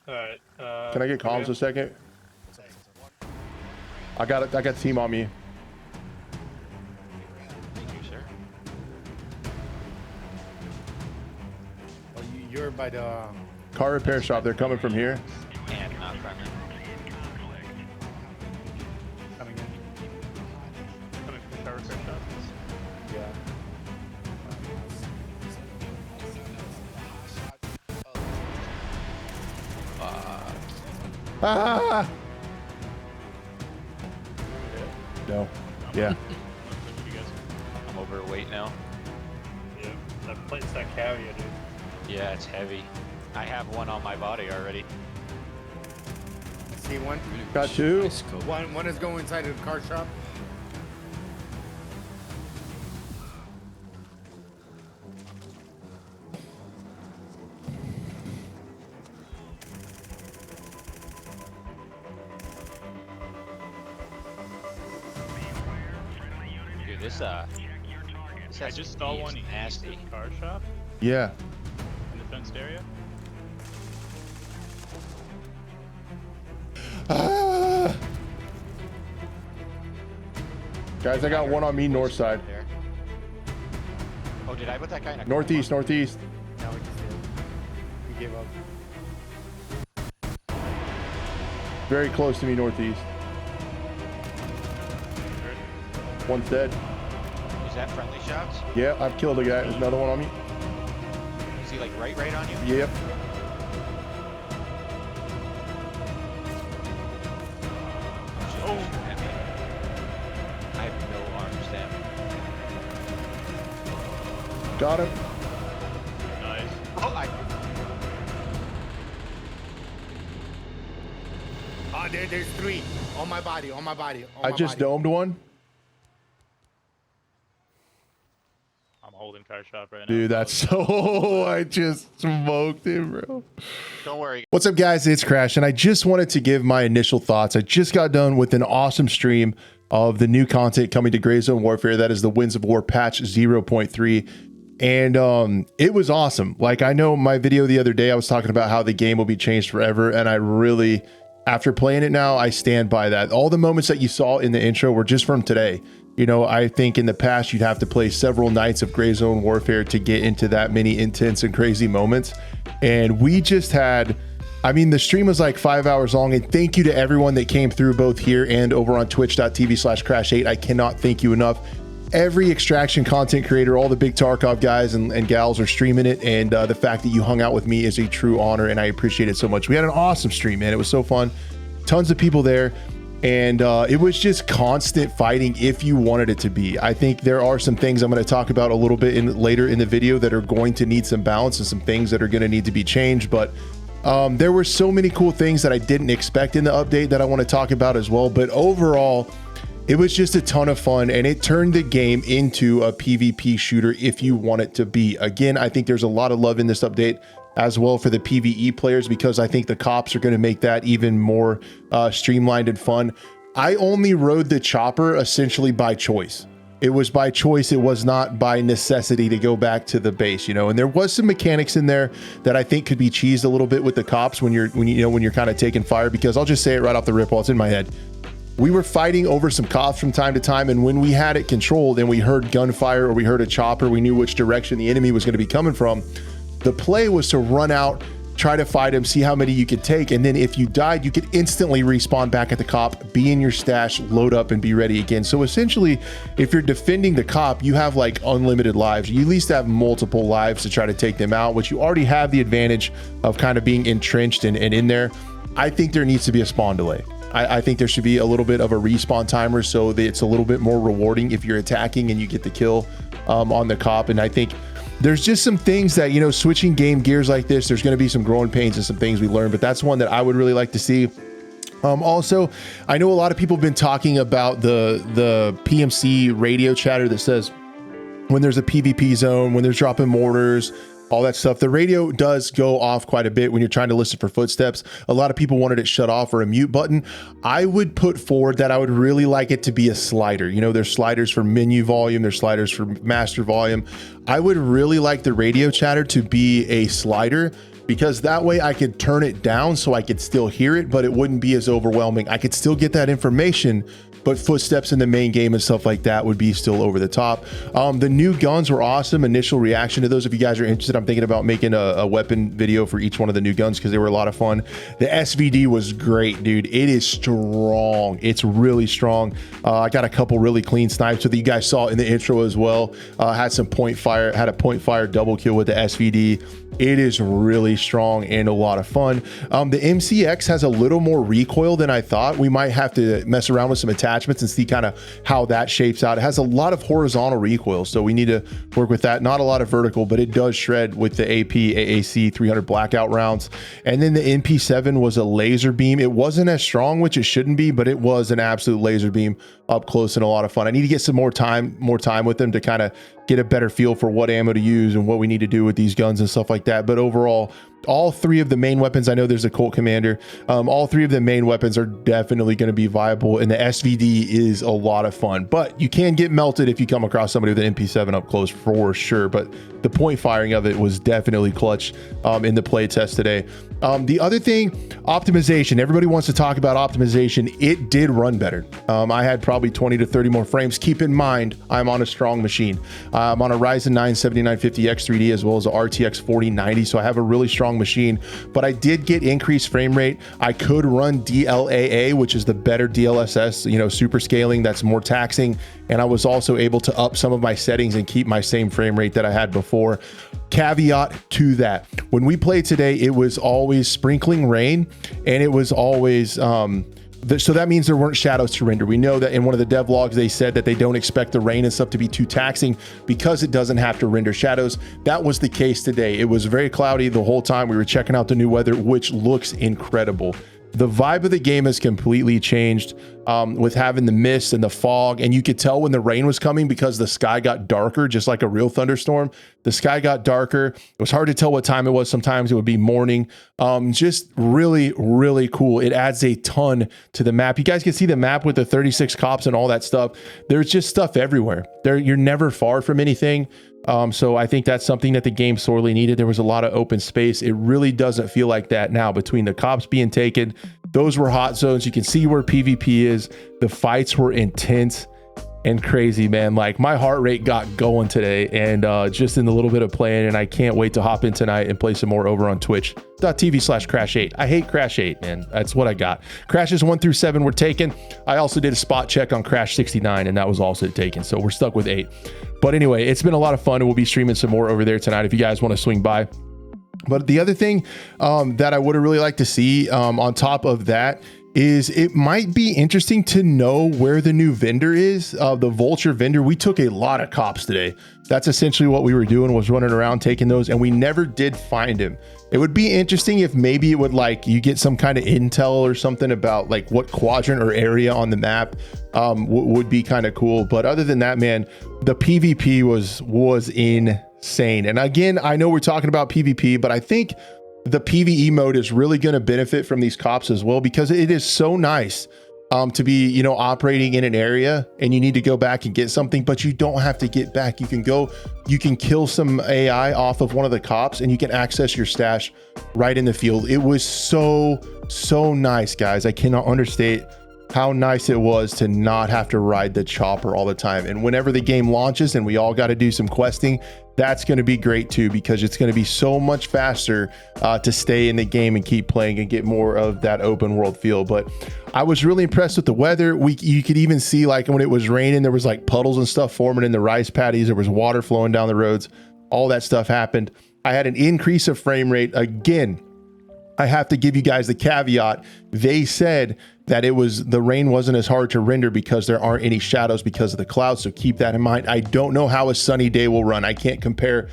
All right. Can I get comms a second? I got team on me. Thank you, sir. Oh, you're by the Car repair shop. They're coming from here. And not friendly. coming in. Coming from the car repair shop. Yeah. Ah! No. Yeah. You guys. I'm overweight now. Yeah. That plate's that carry you, dude. Yeah, it's heavy. I have one on my body already. See one? Got two. One is going inside of the car shop. Dude, this I has just saw beams one nasty. east of the car shop Yeah. in the fenced area. Ah! Guys, I got one on me north side. There. Oh, did I put that guy in a Northeast, northeast. No, we just did. We gave up. Very close to me northeast. One's dead. Is that friendly shots? Yeah, I've killed a guy. There's another one on me. Is he like right on you? Yep. Oh. I have no arms down. Got him. Nice. Oh, There's three on my body. On my body. I just domed one. I'm holding car shop right now. Dude, that's so... I just smoked him, bro. don't worry. What's up, guys? It's Crash, and I just wanted to give my initial thoughts. I just got done with an awesome stream of the new content coming to Gray Zone Warfare. That is the Winds of War patch 0.3. And it was awesome. Like, I know my video the other day, I was talking about how the game will be changed forever, and I really... After playing it now, I stand by that. All the moments that you saw in the intro were just from today. You know, I think in the past, you'd have to play several nights of Gray Zone Warfare to get into that many intense and crazy moments. And we just had, I mean, the stream was like 5 hours long. And thank you to everyone that came through both here and over on twitch.tv/crash8. I cannot thank you enough. Every extraction content creator, all the big Tarkov guys and gals are streaming it. And the fact that you hung out with me is a true honor, and I appreciate it so much. We had an awesome stream, man. It was so fun. Tons of people there. And it was just constant fighting if you wanted it to be. I think there are some things I'm going to talk about a little bit later in the video that are going to need some balance and some things that are going to need to be changed. But there were so many cool things that I didn't expect in the update that I want to talk about as well. But overall, it was just a ton of fun, and it turned the game into a PvP shooter if you want it to be. Again, I think there's a lot of love in this update as well for the PvE players, because I think the cops are going to make that even more streamlined and fun. I only rode the chopper essentially by choice. It was by choice. It was not by necessity to go back to the base, you know. And there was some mechanics in there that I think could be cheesed a little bit with the cops when you're kind of taking fire, because I'll just say it right off the rip while it's in my head. We were fighting over some cops from time to time, and when we had it controlled and we heard gunfire or we heard a chopper, we knew which direction the enemy was going to be coming from. The play was to run out, try to fight him, see how many you could take, and then if you died, you could instantly respawn back at the cop, be in your stash, load up, and be ready again. So essentially, if you're defending the cop, you have like unlimited lives. You at least have multiple lives to try to take them out, which you already have the advantage of kind of being entrenched and in there. I think there needs to be a spawn delay. I think there should be a little bit of a respawn timer so that it's a little bit more rewarding if you're attacking and you get the kill on the cop. And I think there's just some things that, you know, switching game gears like this, there's going to be some growing pains and some things we learn, but that's one that I would really like to see. Also, I know a lot of people have been talking about the PMC radio chatter that says when there's a PvP zone, when there's dropping mortars, all that stuff. The radio does go off quite a bit when you're trying to listen for footsteps. A lot of people wanted it shut off or a mute button. I would put forward that I would really like it to be a slider. You know, there's sliders for menu volume, there's sliders for master volume. I would really like the radio chatter to be a slider because that way I could turn it down so I could still hear it, but it wouldn't be as overwhelming. I could still get that information, but footsteps in the main game and stuff like that would be still over the top. The new guns were awesome. Initial reaction to those, if you guys are interested, I'm thinking about making a weapon video for each one of the new guns because they were a lot of fun. The SVD was great, dude. It is strong. It's really strong. I got a couple really clean snipes that you guys saw in the intro as well. Had some point fire, had a point fire double kill with the SVD. It is really strong and a lot of fun. The MCX has a little more recoil than I thought. We might have to mess around with some attachments and see kind of how that shapes out. It has a lot of horizontal recoil, so we need to work with that. Not a lot of vertical, but it does shred with the AP AAC 300 blackout rounds. And then the NP7 was a laser beam. It wasn't as strong, which it shouldn't be, but it was an absolute laser beam up close and a lot of fun. I need to get some more time with them to kind of get a better feel for what ammo to use and what we need to do with these guns and stuff like that. But overall, all three of the main weapons, I know there's a Colt Commander, all three of the main weapons are definitely going to be viable, and the SVD is a lot of fun, but you can get melted if you come across somebody with an MP7 up close for sure. But the point firing of it was definitely clutch in the play test today. The other thing, optimization. Everybody wants to talk about optimization. It did run better. I had probably 20 to 30 more frames. Keep in mind, I'm on a strong machine. I'm on a Ryzen 9 7950X3D as well as a RTX 4090, so I have a really strong machine, but I did get increased frame rate. I could run DLAA, which is the better DLSS, you know, super scaling, that's more taxing, and I was also able to up some of my settings and keep my same frame rate that I had before. Caveat to that, when we played today, it was always sprinkling rain, and it was always so that means there weren't shadows to render. We know that in one of the dev logs, they said that they don't expect the rain and stuff to be too taxing because it doesn't have to render shadows. That was the case today. It was very cloudy the whole time. We were checking out the new weather, which looks incredible. The vibe of the game has completely changed with having the mist and the fog, and you could tell when the rain was coming because the sky got darker, just like a real thunderstorm. The sky got darker. It was hard to tell what time it was. Sometimes it would be morning. Just really, really cool. It adds a ton to the map. You guys can see the map with the 36 cops and all that stuff. There's just stuff everywhere. You're never far from anything. So I think that's something that the game sorely needed. There was a lot of open space. It really doesn't feel like that now between the cops being taken. Those were hot zones. You can see where PvP is. The fights were intense and crazy, man. Like, my heart rate got going today, and just in the little bit of playing, and I can't wait to hop in tonight and play some more over on twitch.tv/Crash8. I hate Crash 8, man. That's what I got. Crashes 1 through 7 were taken. I also did a spot check on Crash 69, and that was also taken. So we're stuck with 8. But anyway, it's been a lot of fun, and we'll be streaming some more over there tonight if you guys want to swing by. But the other thing that I would have really liked to see on top of that is it might be interesting to know where the new vendor is, the Vulture vendor. We took a lot of cops today. That's essentially what we were doing, was running around taking those, and we never did find him. It would be interesting if maybe it would, like, you get some kind of intel or something about like what quadrant or area on the map would be kind of cool. But other than that, man, the PvP was insane. And again, I know we're talking about PvP, but I think the PvE mode is really going to benefit from these cops as well, because it is so nice to be, you know, operating in an area and you need to go back and get something, but you don't have to get back. You can kill some AI off of one of the cops and you can access your stash right in the field. It was so nice, guys. I cannot understate how nice it was to not have to ride the chopper all the time. And whenever the game launches and we all got to do some questing, that's going to be great too, because it's going to be so much faster to stay in the game and keep playing and get more of that open world feel. But I was really impressed with the weather. You could even see, like, when it was raining, there was like puddles and stuff forming in the rice paddies. There was water flowing down the roads. All that stuff happened. I had an increase of frame rate. Again, I have to give you guys the caveat. They said that the rain wasn't as hard to render because there aren't any shadows because of the clouds. So keep that in mind. I don't know how a sunny day will run. I can't compare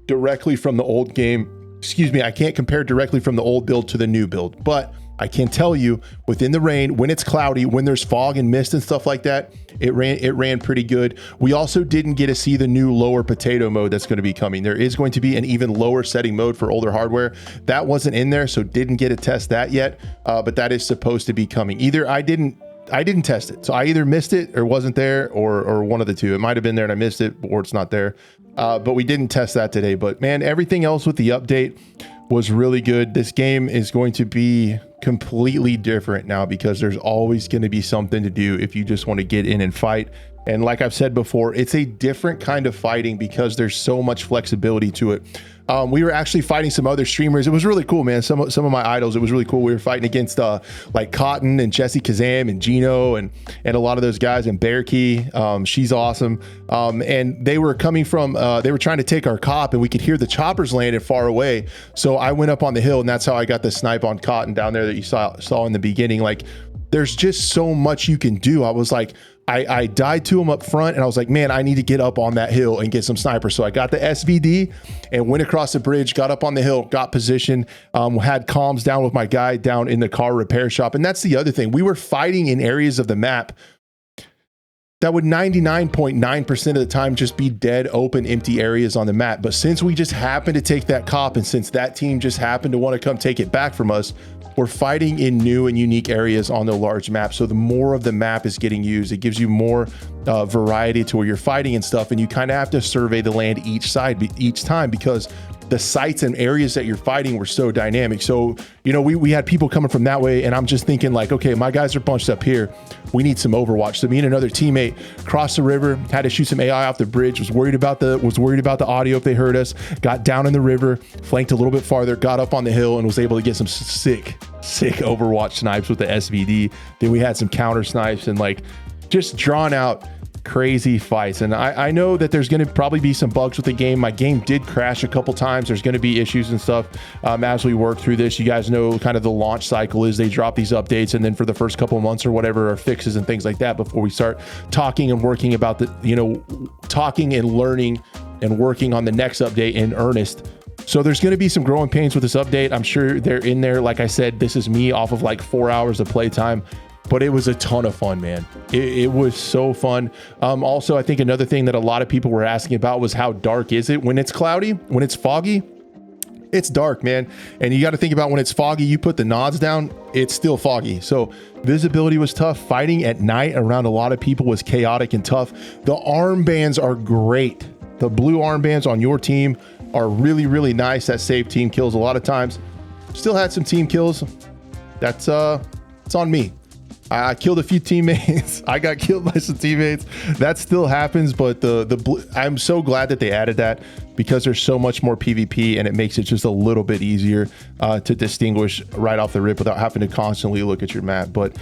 directly from the old game. Excuse me. I can't compare directly from the old build to the new build, but I can tell you within the rain, when it's cloudy, when there's fog and mist and stuff like that, it ran pretty good. We also didn't get to see the new lower potato mode that's going to be coming. There is going to be an even lower setting mode for older hardware. That wasn't in there, so didn't get to test that yet, but that is supposed to be coming. Either I didn't test it, so I either missed it or wasn't there, or one of the two. It might have been there and I missed it, or it's not there, but we didn't test that today. But man, everything else with the update was really good. This game is going to be completely different now because there's always going to be something to do if you just want to get in and fight. And like I've said before, it's a different kind of fighting because there's so much flexibility to it. We were actually fighting some other streamers. It was really cool, man. Some of my idols, it was really cool. We were fighting against like Cotton and Jesse Kazam and Gino and a lot of those guys, and Bear Key. She's awesome. And they were coming from, they were trying to take our cop, and we could hear the choppers landing far away. So I went up on the hill, and that's how I got the snipe on Cotton down there that you saw in the beginning. Like, there's just so much you can do. I was like, I died to him up front, and I was like, man, I need to get up on that hill and get some snipers. So I got the SVD and went across the bridge, got up on the hill, got position, had comms down with my guy down in the car repair shop. And that's the other thing. We were fighting in areas of the map that would 99.9% of the time just be dead, open, empty areas on the map. But since we just happened to take that cop, and since that team just happened to want to come take it back from us, we're fighting in new and unique areas on the large map. So the more of the map is getting used, it gives you more variety to where you're fighting and stuff. And you kind of have to survey the land each time because the sites and areas that you're fighting were so dynamic. So, you know, we had people coming from that way, and I'm just thinking like, okay, my guys are bunched up here. We need some Overwatch. So me and another teammate crossed the river, had to shoot some AI off the bridge, was worried about the audio if they heard us, got down in the river, flanked a little bit farther, got up on the hill, and was able to get some sick Overwatch snipes with the SVD. Then we had some counter snipes and like just drawn out crazy fights. And I know that there's going to probably be some bugs with the game. My game did crash a couple times. There's going to be issues and stuff as we work through this. You guys know kind of the launch cycle is they drop these updates, and then for the first couple of months or whatever are fixes and things like that before we start talking and working about the, you know, talking and learning and working on the next update in earnest. So there's going to be some growing pains with this update. I'm sure they're in there. Like I said, this is me off of like 4 hours of playtime, but it was a ton of fun, man. It was so fun. Also, I think another thing that a lot of people were asking about was how dark is it when it's cloudy, when it's foggy. It's dark, man. And you got to think about when it's foggy, you put the nods down, it's still foggy. So visibility was tough. Fighting at night around a lot of people was chaotic and tough. The armbands are great. The blue armbands on your team are really, really nice. That save team kills a lot of times. Still had some team kills. That's it's on me. I killed a few teammates. I got killed by some teammates. That still happens, but I'm so glad that they added that because there's so much more PvP, and it makes it just a little bit easier to distinguish right off the rip without having to constantly look at your map. But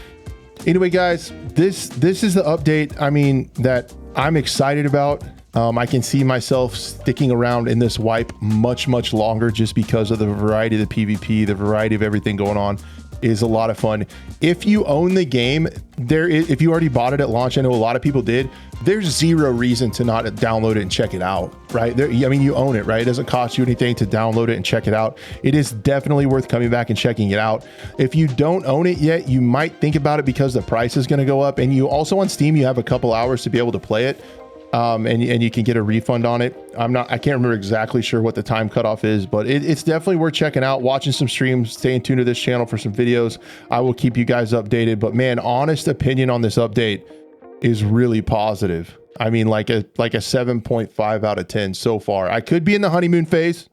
anyway, guys, this is the update, I mean, that I'm excited about. I can see myself sticking around in this wipe much longer just because of the variety of the PvP, the variety of everything going on is a lot of fun. If you own the game, if you already bought it at launch, I know a lot of people did, there's zero reason to not download it and check it out, right? I mean, you own it, right? It doesn't cost you anything to download it and check it out. It is definitely worth coming back and checking it out. If you don't own it yet, you might think about it because the price is going to go up. And you also on Steam, you have a couple hours to be able to play it. And you can get a refund on it. I can't remember exactly sure what the time cutoff is, but it's definitely worth checking out, watching some streams, staying tuned to this channel for some videos. I will keep you guys updated, but man, honest opinion on this update is really positive. I mean, like a 7.5 out of 10 so far. I could be in the honeymoon phase.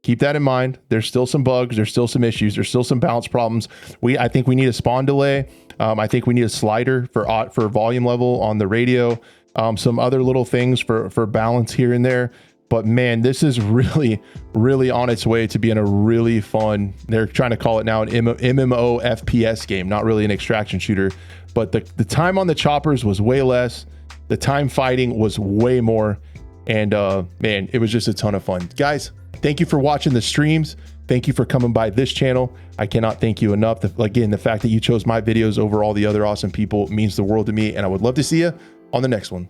Keep that in mind. There's still some bugs. There's still some issues. There's still some balance problems. I think we need a spawn delay. I think we need a slider for volume level on the radio. Some other little things for balance here and there. But man, this is really on its way to being a really fun, they're trying to call it now an MMO FPS game, not really an extraction shooter. But the time on the choppers was way less. The time fighting was way more. And man, it was just a ton of fun. Guys, thank you for watching the streams. Thank you for coming by this channel. I cannot thank you enough. Again, the fact that you chose my videos over all the other awesome people means the world to me. And I would love to see you on the next one.